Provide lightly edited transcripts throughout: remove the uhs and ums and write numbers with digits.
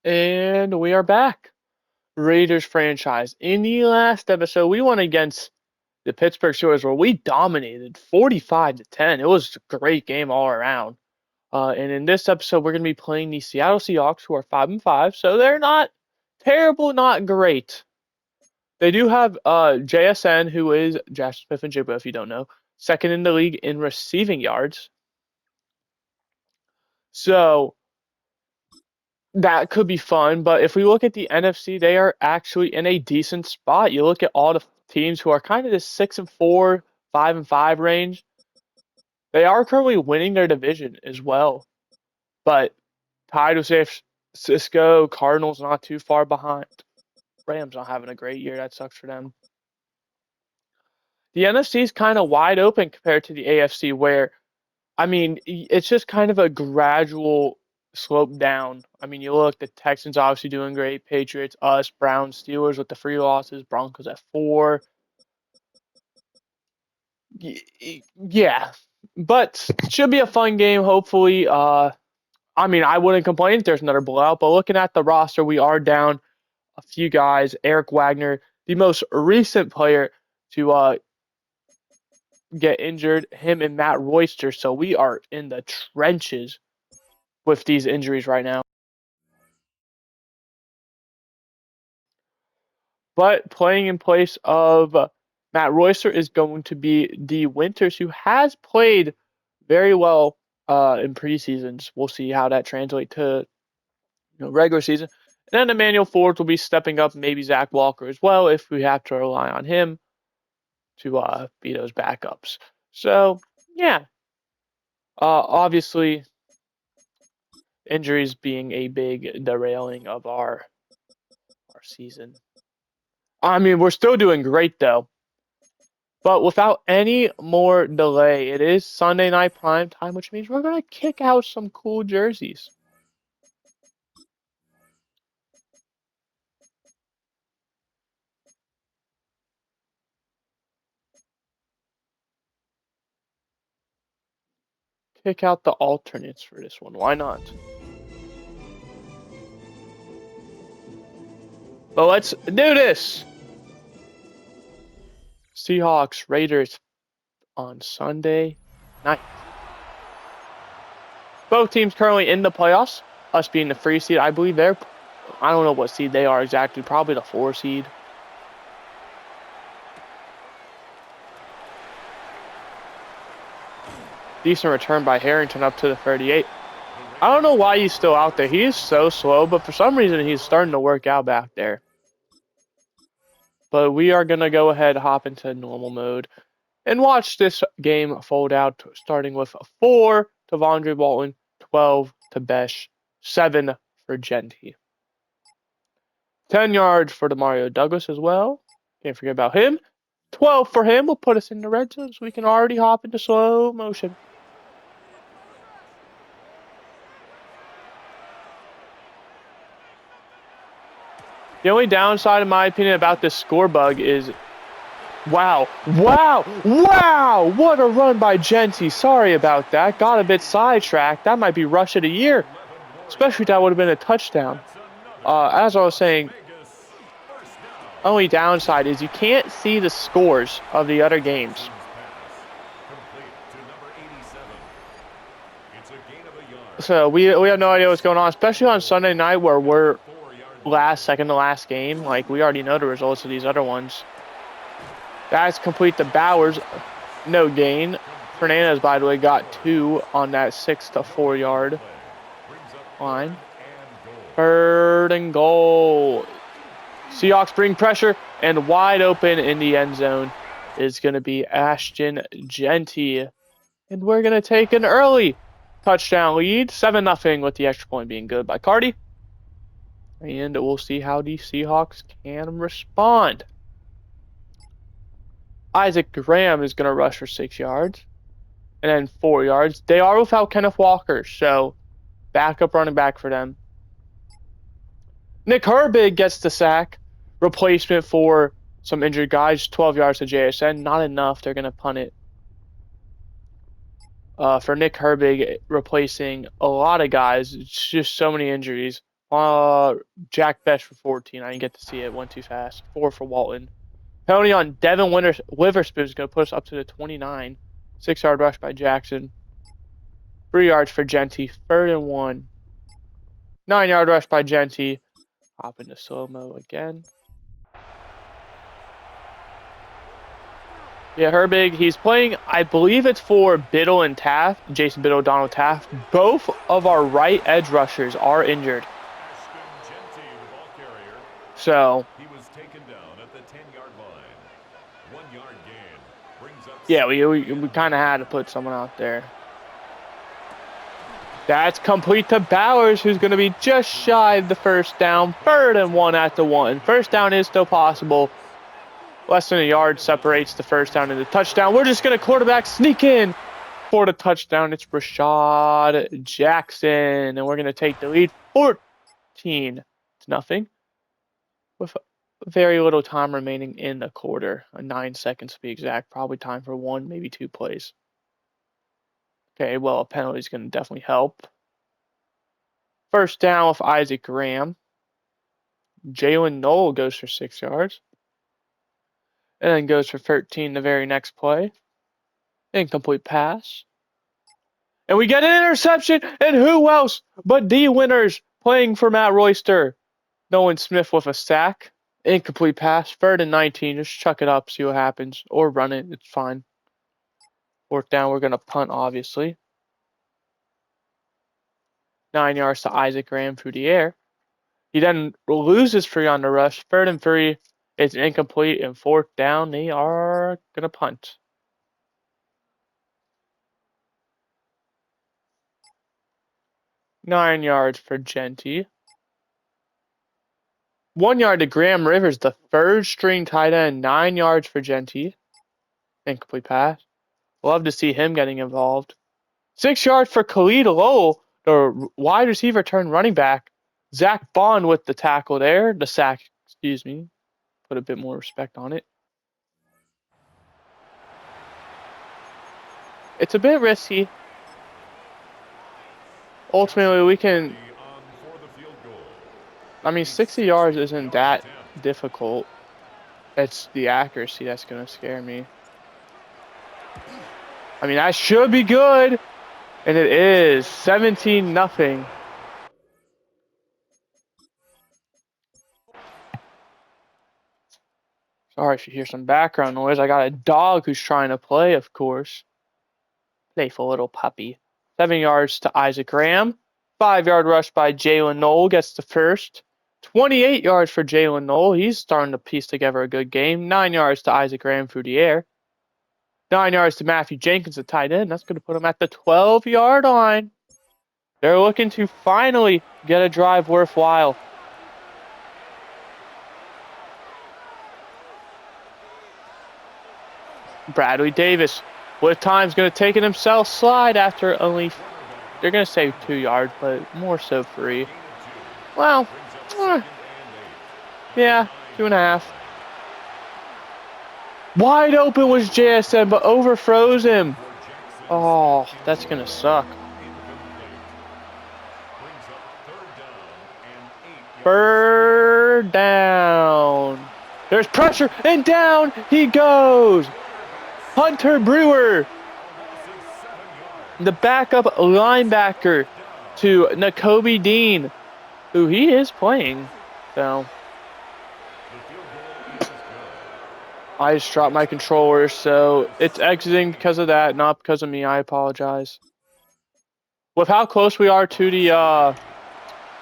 And we are back. Raiders franchise. In the last episode, we went against the Pittsburgh Steelers where we dominated 45-10. It was a great game all around. And in this episode, we're going to be playing the Seattle Seahawks, who are 5-5. So they're not terrible, not great. They do have JSN, who is Jackson Smith and Jigba, if you don't know, second in the league in receiving yards. So that could be fun, but if we look at the NFC, they are actually in a decent spot. You look at all the teams who are kind of the 6-4, 5-5 range. They are currently winning their division as well, but tied with San Francisco, Cardinals not too far behind. Rams not having a great year. That sucks for them. The NFC is kind of wide open compared to the AFC, where it's just kind of a gradual slope down. I mean, you look, the Texans obviously doing great, Patriots, us, Browns, Steelers with the 3 losses, Broncos at 4. Yeah, but should be a fun game, hopefully. I wouldn't complain if there's another blowout, but looking at the roster, we are down a few guys. Eric Wagner, the most recent player to get injured, him and Matt Royster, so we are in the trenches with these injuries right now. But playing in place of Matt Royster is going to be D. Winters, who has played very well in preseasons. We'll see how that translates to regular season. And then Emmanuel Forbes will be stepping up, maybe Zach Walker as well, if we have to rely on him to be those backups. So, yeah. Obviously, injuries being a big derailing of our season. We're still doing great, though. But without any more delay, it is Sunday night prime time, which means we're going to kick out some cool jerseys. Kick out the alternates for this one. Why not? But let's do this. Seahawks, Raiders on Sunday night. Both teams currently in the playoffs. Us being the 3 seed. I believe I don't know what seed they are exactly. Probably the 4 seed. Decent return by Harrington up to the 38. I don't know why he's still out there. He is so slow, but for some reason he's starting to work out back there. But we are going to go ahead, hop into normal mode, and watch this game fold out, starting with 4 to Vondre Walton, 12 to Besh, 7 for Genty. 10 yards for Demario Douglas as well. Can't forget about him. 12 for him will put us in the red zone, so we can already hop into slow motion. The only downside, in my opinion, about this score bug is, wow, what a run by Genty. Sorry about that. Got a bit sidetracked. That might be rush of the year, especially if that would have been a touchdown. As I was saying, only downside is you can't see the scores of the other games. So we have no idea what's going on, especially on Sunday night where we're second to last game. Like, we already know the results of these other ones. That's complete to Bowers. No gain. Fernandez, by the way, got 2 on that 6 to 4 yard line. 3rd and goal. Seahawks bring pressure, and wide open in the end zone is going to be Ashton Genty. And we're going to take an early touchdown lead. 7-0 with the extra point being good by Cardi. And we'll see how the Seahawks can respond. Isaac Graham is going to rush for 6 yards. And then 4 yards. They are without Kenneth Walker, so backup running back for them. Nick Herbig gets the sack. Replacement for some injured guys. 12 yards to JSN. Not enough. They're going to punt it. For Nick Herbig replacing a lot of guys. It's just so many injuries Jack Best for 14. I didn't get to see it. Went too fast. 4 for Walton. Penalty on Devin Witherspoon is going to put us up to the 29. 6-yard rush by Jackson. 3 yards for Genty. 3rd and 1. 9-yard rush by Genty. Hop into slow-mo again. Yeah, Herbig, he's playing, I believe it's for Biddle and Taft, Jason Biddle, Donald Taft. Both of our right edge rushers are injured. So, he was taken down at the 10-yard line. 1-yard gain brings up. Yeah, we kind of had to put someone out there. That's complete to Bowers, who's going to be just shy of the first down. 3rd and 1 at the 1. First down is still possible. Less than a yard separates the first down and the touchdown. We're just going to quarterback sneak in for the touchdown. It's Rashad Jackson, and we're going to take the lead 14-0 with very little time remaining in the quarter. 9 seconds to be exact. Probably time for 1, maybe 2 plays. Okay, well, a penalty is going to definitely help. First down with Isaac Graham. Jalen Knoll goes for 6 yards. And then goes for 13 the very next play. Incomplete pass. And we get an interception. And who else but D Winners playing for Matt Royster? Nolan Smith with a sack. Incomplete pass. 3rd and 19. Just chuck it up, see what happens. Or run it. It's fine. 4th down. We're going to punt, obviously. 9 yards to Isaac Graham through the air. He then loses 3 on the rush. 3rd and 3. It's incomplete. And 4th down, they are going to punt. Nine yards for Genty. 1 yard to Graham Rivers, the 3rd string tight end. 9 yards for Genty. Incomplete pass. Love to see him getting involved. 6 yards for Khalid Lowell, the wide receiver turned running back. Zach Bond with the tackle there. The sack, excuse me. Put a bit more respect on it. It's a bit risky. Ultimately, we can... I mean, 60 yards isn't that difficult. It's the accuracy that's going to scare me. I mean, that should be good. And it is 17-0. Sorry if you hear some background noise. I got a dog who's trying to play, of course. Playful little puppy. 7 yards to Isaac Graham. 5-yard rush by Jalen Knoll gets the first. 28 yards for Jalen Knoll. He's starting to piece together a good game. 9 yards to Isaac Graham through the air. 9 yards to Matthew Jenkins, the tight end. That's going to put him at the 12-yard line. They're looking to finally get a drive worthwhile. Bradley Davis with time's going to take it himself. Slide after only, they're going to say 2 yards, but more so 3. Well, yeah, 2.5. Wide open was JSN, but overfroze him. Oh, that's going to suck. 3rd down. There's pressure, and down he goes. Hunter Brewer, the backup linebacker to Nakobe Dean, who he is playing. So I just dropped my controller, so it's exiting because of that, not because of me. I apologize. With how close we are to the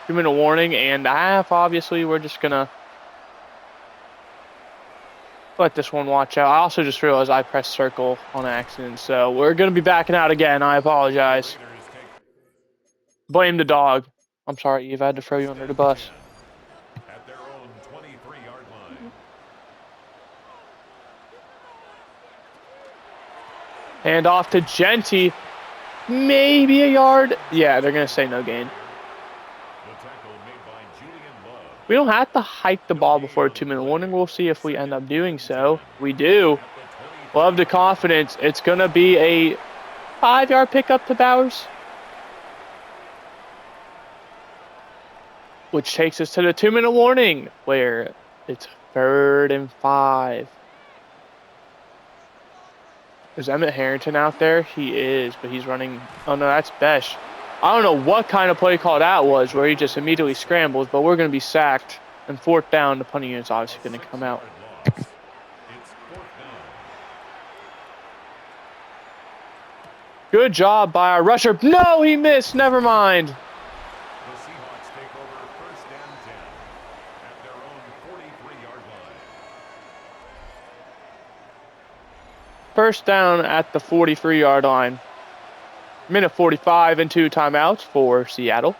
2-minute warning and a half, obviously, we're just going to let this one watch out. I also just realized I pressed circle on accident, so we're going to be backing out again. I apologize. Blame the dog. I'm sorry, Eve. I had to throw you under the bus. At their own 23-yard line. Hand off to Genty. Maybe a yard. Yeah, they're going to say no gain. We don't have to hike the ball before a 2-minute warning. We'll see if we end up doing so. We do. Love the confidence. It's going to be a 5-yard pickup to Bowers. which takes us to the 2-minute warning where it's 3rd and 5. Is Emmett Harrington out there? He is, but he's running. Oh no, that's Besh. I don't know what kind of play call that was where he just immediately scrambles, but we're going to be sacked. And 4th down, the punting unit's obviously going to come out. It's 4th down. Good job by our rusher. No, he missed. Never mind. The Seahawks take over 1st and 10 at their own 43-yard line. 1st down at the 43-yard line. Minute 45 and 2 timeouts for Seattle.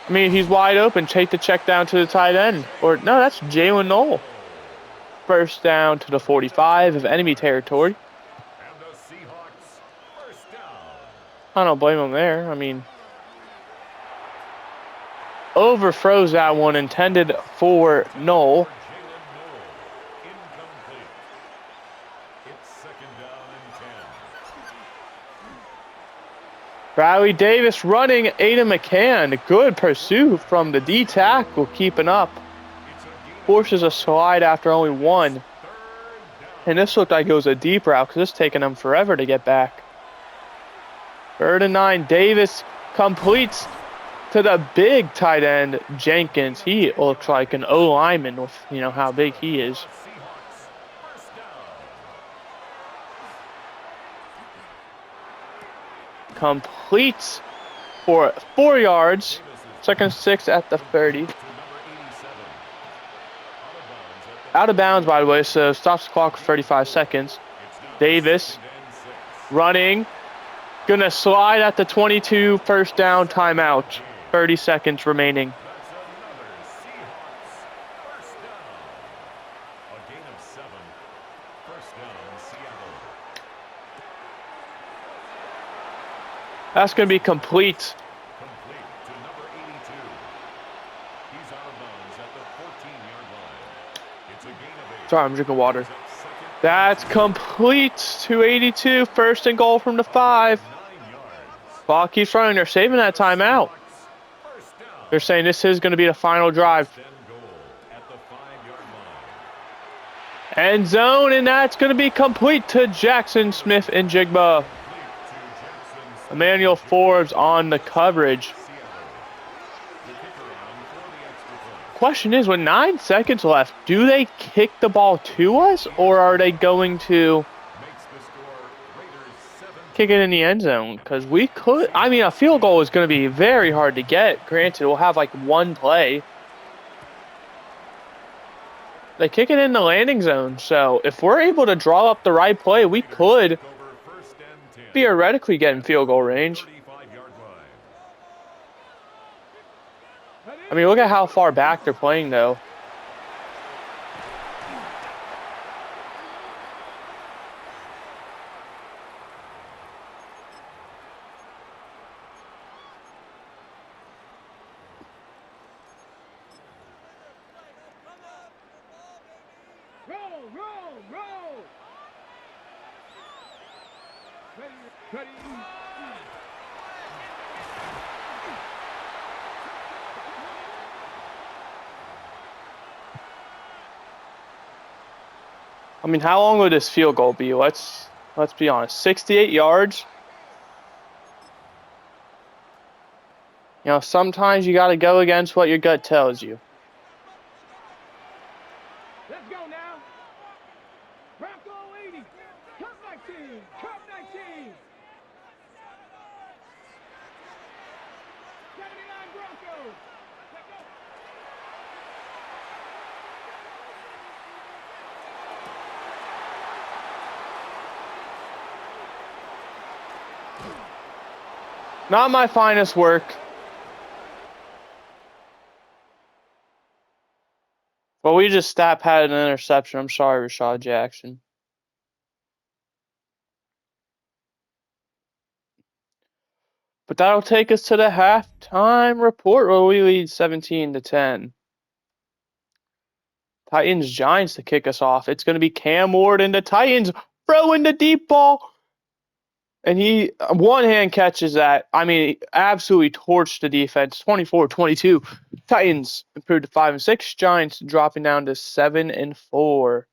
I mean, he's wide open. Take the check down to the tight end. Or, no, that's Jalen Knoll. 1st down to the 45 of enemy territory. And the Seahawks 1st down. I don't blame him there. I mean, overthrows that one intended for Knoll. Jalen Knoll. Incomplete. It's 2nd down and 10. Bradley Davis running. Aiden McCann. Good pursuit from the D tackle, keeping up. Forces a slide after only 1. And this looked like it was a deep route because it's taking them forever to get back. 3rd and 9. Davis completes to the big tight end, Jenkins. He looks like an O lineman with, how big he is. Seahawks 1st down. Completes for 4 yards. 2nd and 6 at the 30. To number 87. Out of bounds, by the way, so stops the clock for 35 seconds. Davis running. Gonna slide at the 22, 1st down timeout. 30 seconds remaining. That's another Seahawks 1st down. A gain of 7. 1st down, Seattle. That's gonna be complete. Complete to number 82. He's out of bounds at the 14-yard line. It's a gain of 8. Sorry, I'm drinking water. It's up 2nd That's complete to 82. 1st and goal from the 5. 9 yards. Ball keeps running. They're saving that timeout. 1st down. They're saying this is going to be the final drive. 10 goal at the 5-yard line. End zone, and that's going to be complete to Jackson Smith and Jigba. Complete to Jackson. Emmanuel Forbes on the coverage. Seattle. The kicker on for the extra point. Question is, with 9 seconds left, do they kick the ball to us, or are they going to Makes the score Raiders 7. kick it in the end zone? Because we could. I mean, a field goal is going to be very hard to get. Granted, we'll have like 1 play. They kick it in the landing zone, so if we're able to draw up the right play, we could Over 1st and 10. theoretically get in field goal range. 35-yard line. I mean, look at how far back they're playing, though. Roll. Ready. I mean, how long would this field goal be? Let's be honest. 68 yards. Sometimes you got to go against what your gut tells you. Let's go now. Bronco 80. Cup 19. Cup 19. 79 Broncos. Let's go. Not my finest work. Well, we just stat padded an interception. I'm sorry, Rashad Jackson. But that'll take us to the halftime report where we lead 17-10. Titans Giants to kick us off. It's going to be Cam Ward and the Titans throwing the deep ball. And he one hand catches that. I mean, absolutely torched the defense. 24-22. Titans improved to 5-6. Giants dropping down to 7-4.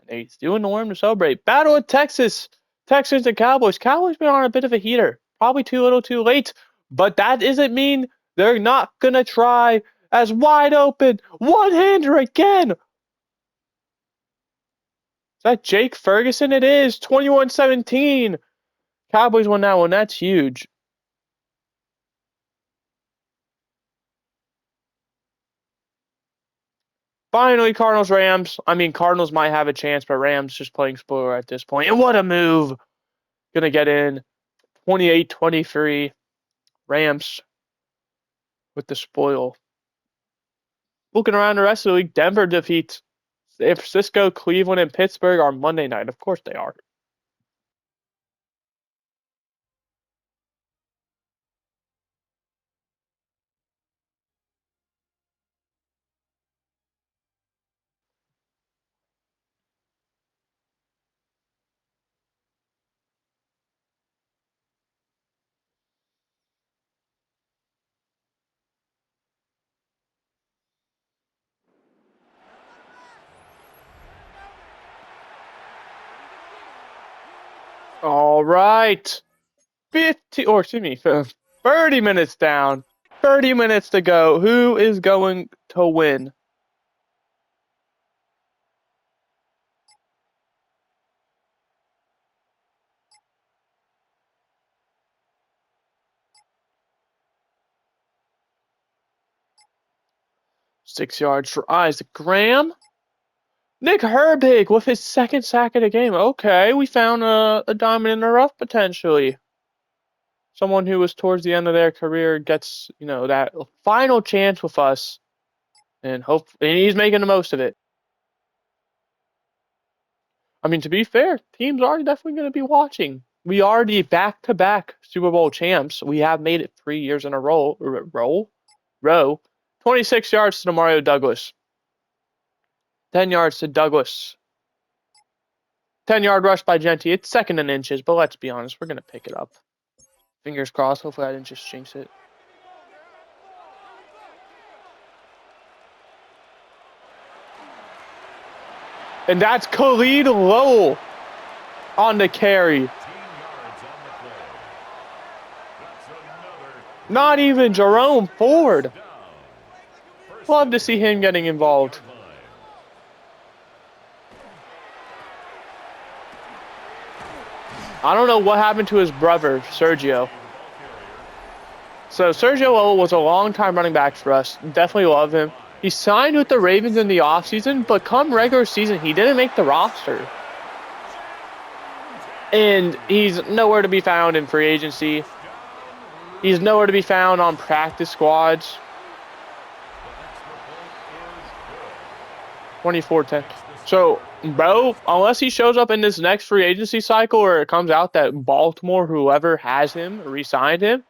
And he's doing the worm to celebrate. Battle of Texas. Texans and Cowboys. Cowboys been on a bit of a heater. Probably too little too late. But that doesn't mean they're not going to try as wide open. One-hander again. Is that Jake Ferguson? It is. 21-17. Cowboys won that one. That's huge. Finally, Cardinals Rams. I mean, Cardinals might have a chance, but Rams just playing spoiler at this point. And what a move! Gonna get in 28-23. Rams with the spoil. Looking around the rest of the league, Denver defeats San Francisco, Cleveland, and Pittsburgh on Monday night. Of course they are. All right. 30 minutes down. 30 minutes to go. Who is going to win? Six yards for Isaac Graham. Nick Herbig with his second sack of the game. Okay, we found a diamond in the rough potentially. Someone who was towards the end of their career gets, that final chance with us, and he's making the most of it. I mean, to be fair, teams are definitely going to be watching. We are the back-to-back Super Bowl champs. We have made it 3 years in a row. 26 yards to Mario Douglas. 10 yards to Douglas. 10-yard rush by Genty. It's second in inches, but let's be honest, we're going to pick it up. Fingers crossed. Hopefully I didn't just jinx it. And that's Khalid Lowell on the carry. Not even Jerome Ford. Love to see him getting involved. I don't know what happened to his brother, Sergio. So Sergio Lowell was a long-time running back for us. Definitely love him. He signed with the Ravens in the offseason, but come regular season, he didn't make the roster. And he's nowhere to be found in free agency. He's nowhere to be found on practice squads. 24-10. So, bro, unless he shows up in this next free agency cycle or it comes out that Baltimore, whoever has him, re-signed him,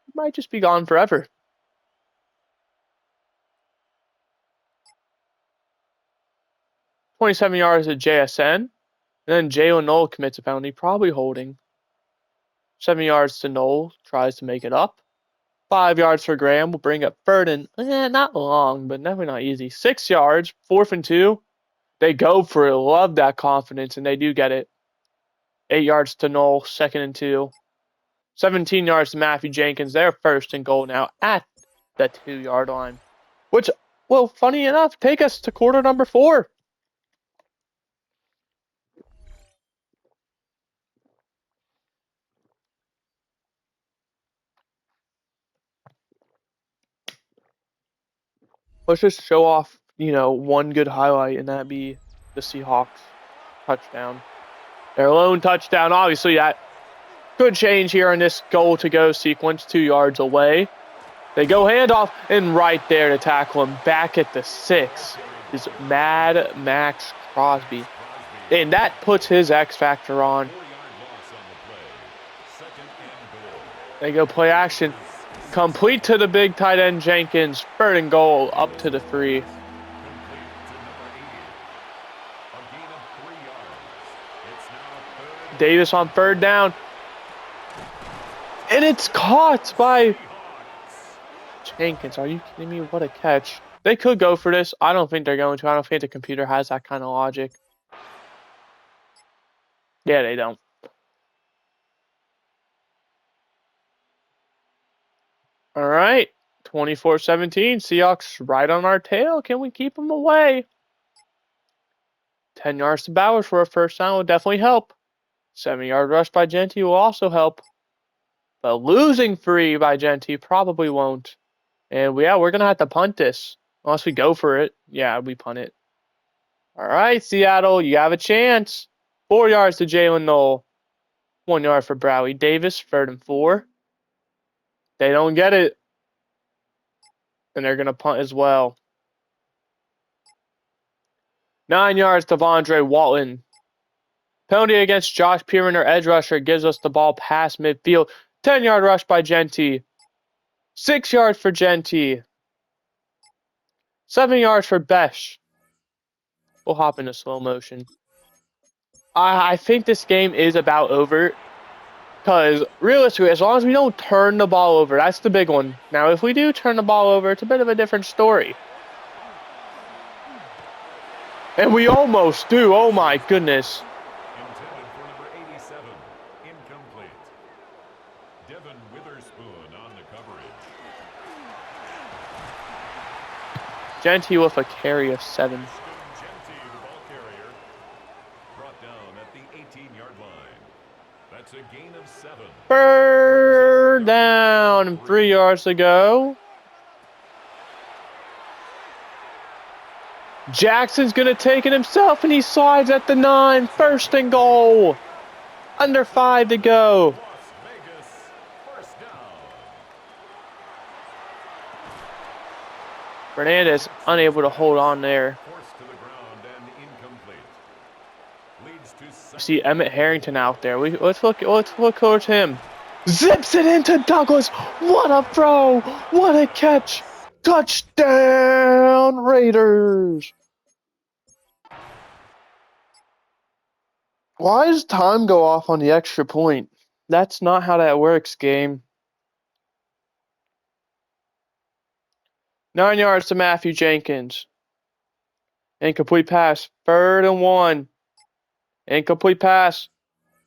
he might just be gone forever. $27 yards at JSN. And then Jalen Noel commits a penalty, probably holding. 7 yards to Noel, tries to make it up. 5 yards for Graham will bring up third and not long, but definitely not easy. 6 yards, 4th and 2. They go for it. Love that confidence, and they do get it. 8 yards to Noel, 2nd and 2. 17 yards to Matthew Jenkins. They're 1st and goal now at the 2-yard line. Which, well, funny enough, take us to quarter number 4. Let's just show off, one good highlight, and that be the Seahawks touchdown. Their lone touchdown, obviously, that could change here in this goal to go sequence, 2 yards away. They go handoff, and right there to tackle him back at the 6 is Mad Max Crosby. And that puts his X factor on. They go play action. Complete to the big tight end Jenkins. 3rd and goal up to the 3. Davis on third down. And it's caught by Jenkins. Are you kidding me? What a catch. They could go for this. I don't think they're going to. I don't think the computer has that kind of logic. Yeah, they don't. All right. 24-17. Seahawks right on our tail. Can we keep them away? 10 yards to Bowers for a first down will definitely help. 7-yard rush by Genty will also help. But losing 3 by Genty probably won't. And yeah, we're going to have to punt this. Unless we go for it. Yeah, we punt it. All right, Seattle, you have a chance. 4 yards to Jalen Knoll. 1 yard for Browey Davis, 3rd and 4. They don't get it. And they're going to punt as well. 9 yards to Vondre Walton. Penalty against Josh Pearman, our edge rusher, gives us the ball past midfield. 10-yard rush by Genty. 6 yards for Genty. 7 yards for Besh. We'll hop into slow motion. I think this game is about over. Because realistically, as long as we don't turn the ball over, that's the big one. Now, if we do turn the ball over, it's a bit of a different story. And we almost do. Oh my goodness. Intended for number 87. Incomplete. Devin Witherspoon on the coverage. Genty with a carry of 7. Genty, the ball carrier, brought down at the 18-yard line. That's a gain of 7. 3rd down. 3 yards to go. Jackson's going to take it himself, and he slides at the 9. 1st and goal. Under 5 to go. Las Vegas, first down. Fernandez unable to hold on there. Forced to the ground and incomplete. Leads to second. See Emmett Harrington out there. Let's look towards him. Zips it into Douglas. What a throw! What a catch! Touchdown Raiders! Why does time go off on the extra point? That's not how that works, game. 9 yards to Matthew Jenkins. Incomplete pass. 3rd and 1. Incomplete pass.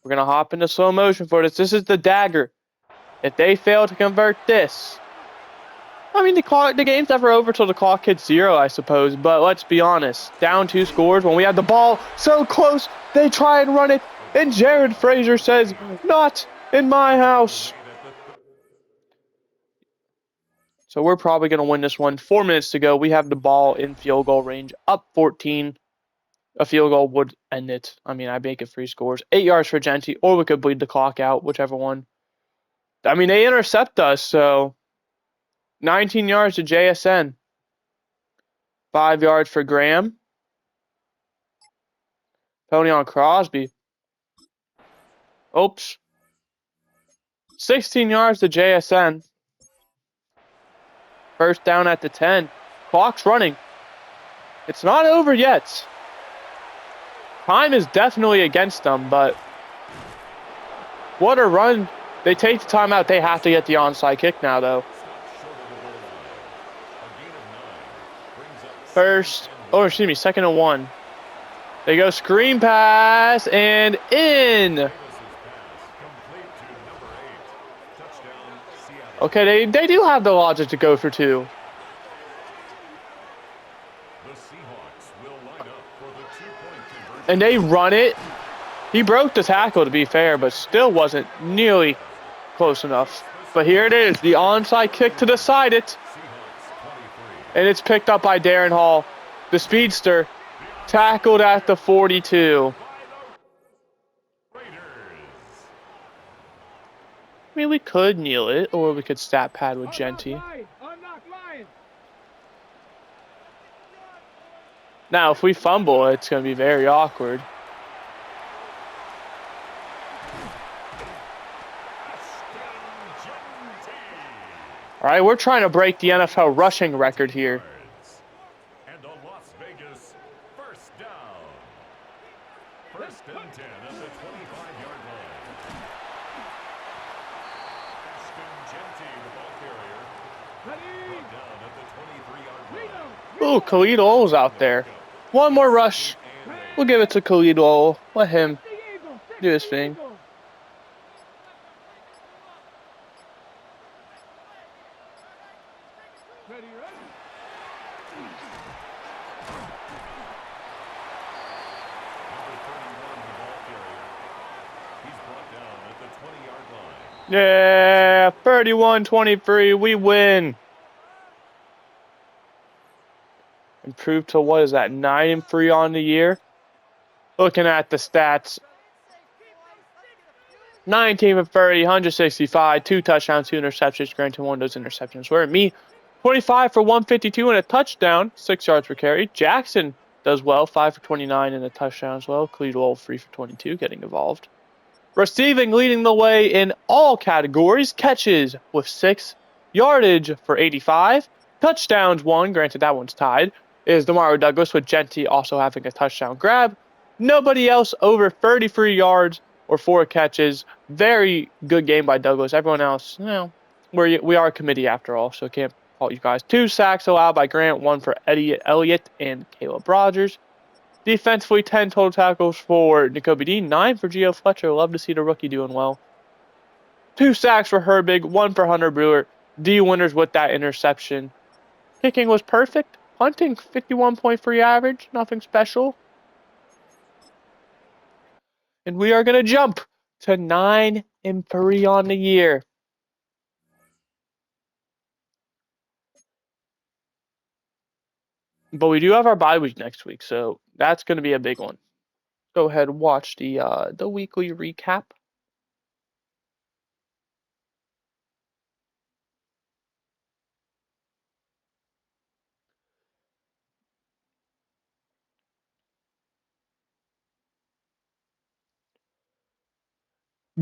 We're going to hop into slow motion for this. This is the dagger. If they fail to convert this, I mean, the game's never over till the clock hits 0, I suppose. But let's be honest. Down 2 scores when we have the ball so close. They try and run it. And Jared Frazier says, not in my house. So we're probably going to win this one. 4 minutes to go. We have the ball in field goal range. Up 14. A field goal would end it. I mean, I make it 3 scores. 8 yards for Genty, or we could bleed the clock out, whichever one. I mean, they intercept us, so 19 yards to JSN. 5 yards for Graham. Penalty on Crosby. Oops. 16 yards to JSN. 1st down at the 10. Clock's running. It's not over yet. Time is definitely against them, but what a run. They take the timeout. They have to get the onside kick now, though. 2nd and 1. They go screen pass and in. Okay, they do have the logic to go for 2. And they run it. He broke the tackle, to be fair, but still wasn't nearly close enough. But here it is, the onside kick to decide it. And it's picked up by Darren Hall, the speedster, tackled at the 42. I mean, we could kneel it, or we could stat pad with Genty. Now, if we fumble, it's going to be very awkward. All right, we're trying to break the NFL rushing record here. And a Las Vegas first down. 1st and 10 at the 25-yard Ooh, Khalid Oles out there. One more rush. We'll give it to Khalid Ole. Let him The Eagle. Stick do to his the thing. Eagle. Ready, ready. Number 31, the ball carrier. He's brought down at the 20-yard line. Yeah, 31-23. We win. Improved to what is that? 9-3 on the year. Looking at the stats. 19 for 30, 165, 2 touchdowns, 2 interceptions. Granted, one of those interceptions were me. 25 for 152 and a touchdown, 6 yards per carry. Jackson does well, 5 for 29 and a touchdown as well. Cleveland 3 for 22, getting involved. Receiving leading the way in all categories. Catches with 6. Yardage for 85. Touchdowns 1. Granted, that one's tied. Is Demario Douglas with Genty also having a touchdown grab. Nobody else over 33 yards or 4 catches. Very good game by Douglas. Everyone else, we are a committee after all, so can't fault you guys. 2 sacks allowed by Grant. 1 for Eddie Elliott and Caleb Rogers. Defensively, 10 total tackles for N'Kobe Dean, 9 for Gio Fletcher. Love to see the rookie doing well. 2 sacks for Herbig, 1 for Hunter Brewer. D winners with that interception. Kicking was perfect. Punting, 51.3 average. Nothing special. And we are going to jump to 9-3 on the year. But we do have our bye week next week, so that's going to be a big one. Go ahead and watch the weekly recap.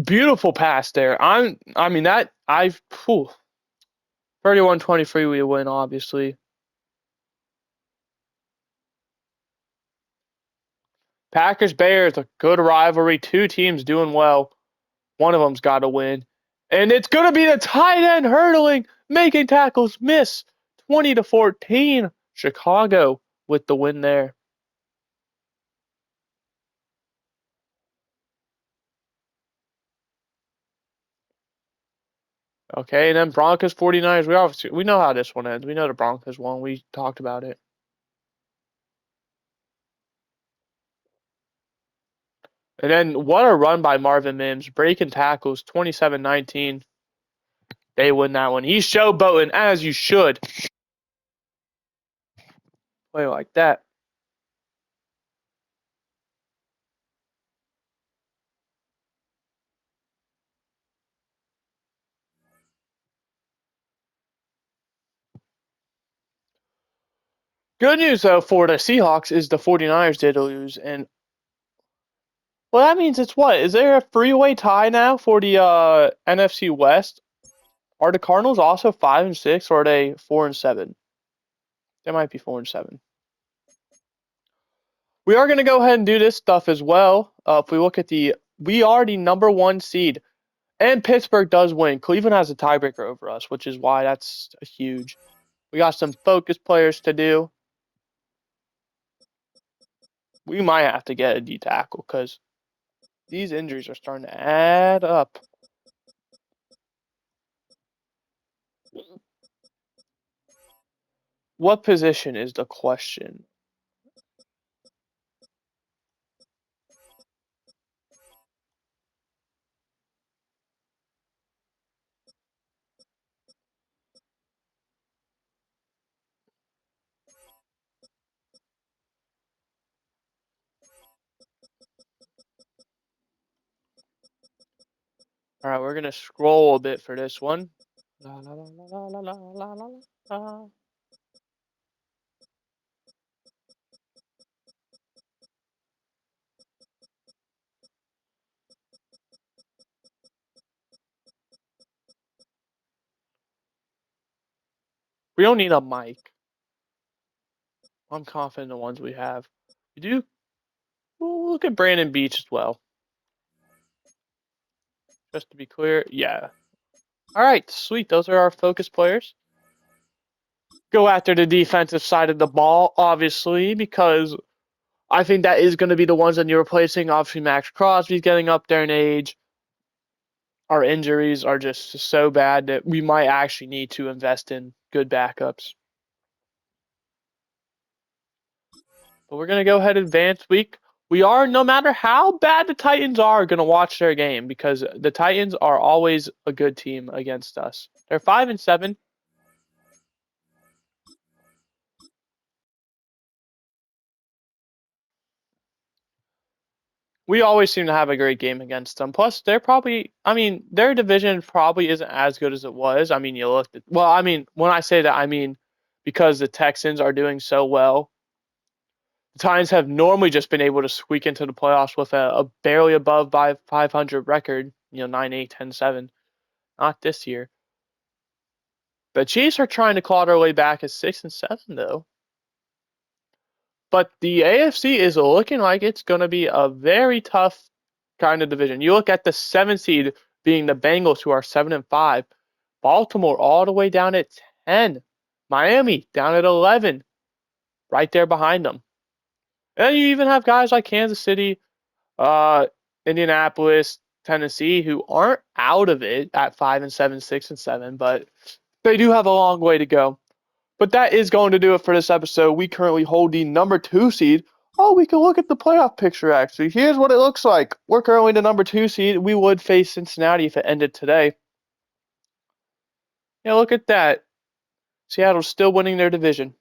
Beautiful pass there. 31-23 we win, obviously. Packers Bears, a good rivalry. 2 teams doing well. One of them's got to win. And it's going to be the tight end hurdling, making tackles miss. 20-14. Chicago with the win there. Okay, and then Broncos 49ers. We know how this one ends. We know the Broncos won. We talked about it. And then what a run by Marvin Mims. Breaking tackles 27-19. They win that one. He's showboating as you should. Play like that. Good news, though, for the Seahawks is the 49ers did lose. And, well, that means it's what? Is there a three-way tie now for the NFC West? Are the Cardinals also 5-6, or are they 4-7? They might be 4-7. We are going to go ahead and do this stuff as well. If we look at we are the number 1 seed. And Pittsburgh does win. Cleveland has a tiebreaker over us, which is why that's huge. We got some focus players to do. We might have to get a D tackle because these injuries are starting to add up. What position is the question? All right, we're going to scroll a bit for this one. La, la, la, la, la, la, la, la, la. We don't need a mic. I'm confident in the ones we have. We do. We'll look at Brandon Beach as well. Just to be clear, yeah. All right, sweet. Those are our focus players. go after the defensive side of the ball, obviously, because I think that is going to be the ones that you're replacing. Obviously, Max Crosby's getting up there in age. Our injuries are just so bad that we might actually need to invest in good backups. But we're going to go ahead and advance week. We are, no matter how bad the Titans are, going to watch their game because the Titans are always a good team against us. They're 5-7. We always seem to have a great game against them. Plus, they're probably, I mean, their division probably isn't as good as it was. I mean, you look at, well, I mean, when I say that, I mean, because the Texans are doing so well. The Titans have normally just been able to squeak into the playoffs with a barely above 500 record, 9-8, 10-7. Not this year. The Chiefs are trying to claw their way back at 6-7, though. But the AFC is looking like it's going to be a very tough kind of division. You look at the 7th seed being the Bengals, who are 7-5. Baltimore all the way down at 10. Miami down at 11, right there behind them. And you even have guys like Kansas City, Indianapolis, Tennessee, who aren't out of it at 5-7, 6-7, but they do have a long way to go. But that is going to do it for this episode. We currently hold the number 2 seed. Oh, we can look at the playoff picture, actually. Here's what it looks like. We're currently the number 2 seed. We would face Cincinnati if it ended today. Yeah, look at that. Seattle's still winning their division.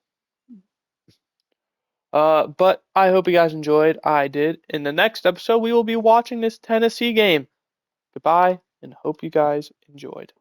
But I hope you guys enjoyed. I did. In the next episode, we will be watching this Tennessee game. Goodbye, and hope you guys enjoyed.